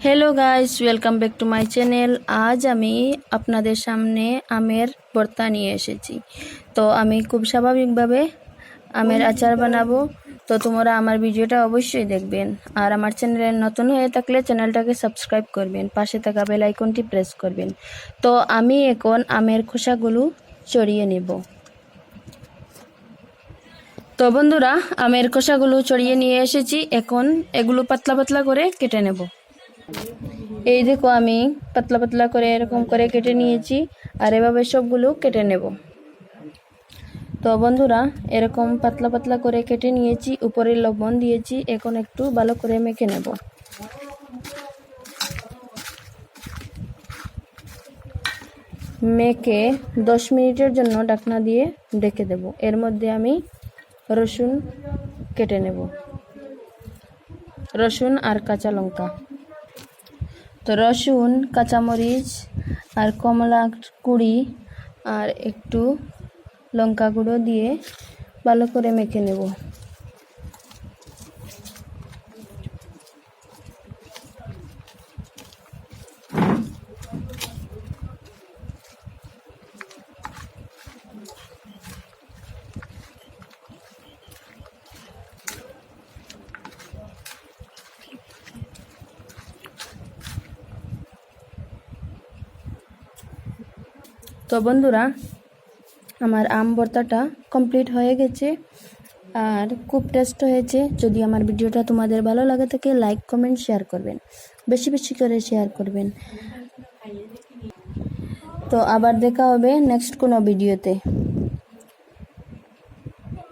Hello guys, welcome back to my channel. आज আমি আপনাদের সামনে আমের ভর্তা নিয়ে এসেছি। তো আমি খুব স্বাভাবিকভাবে আমের আচার বানাবো। তো তোমরা আমার ভিডিওটা অবশ্যই দেখবেন, আর আমার চ্যানেলে নতুন হয়ে থাকলে চ্যানেলটাকে সাবস্ক্রাইব করবেন, পাশে থাকা বেল আইকনটি প্রেস করবেন। তো আমি এখন আমের খোসাগুলো ছড়িয়ে নেব। তো বন্ধুরা, আমের খোসাগুলো ছড়িয়ে নিয়ে এসেছি। এখন এগুলো পাতলা পাতলা করে কেটে নেব। এই দেখো, আমি পাতলা পাতলা করে এরকম করে কেটে নিয়েছি, আর এভাবে সবগুলো কেটে নেব। তো বন্ধুরা, এরকম পাতলা পাতলা করে কেটে নিয়েছি, উপরে লবণ দিয়েছি। এখন একটু ভালো করে মেখে নেব। মেখে 10 মিনিটের জন্য ঢাকনা দিয়ে ঢেকে দেব। এর মধ্যে আমি রসুন কেটে নেব, রসুন আর কাঁচা লঙ্কা। তো রসুন, কাঁচামরিচ আর কমলা কুড়ি আর একটু লঙ্কা গুঁড়ো দিয়ে ভালো করে মেখে নেব। তো বন্ধুরা, আমার আম ভর্তাটা কমপ্লিট হয়ে গেছে আর খুব টেস্ট হয়েছে। যদি আমার ভিডিওটা তোমাদের ভালো লাগে থাকে, লাইক কমেন্ট শেয়ার করবেন, বেশি বেশি করে শেয়ার করবেন। তো আবার দেখা হবে নেক্সট কোনো ভিডিওতে।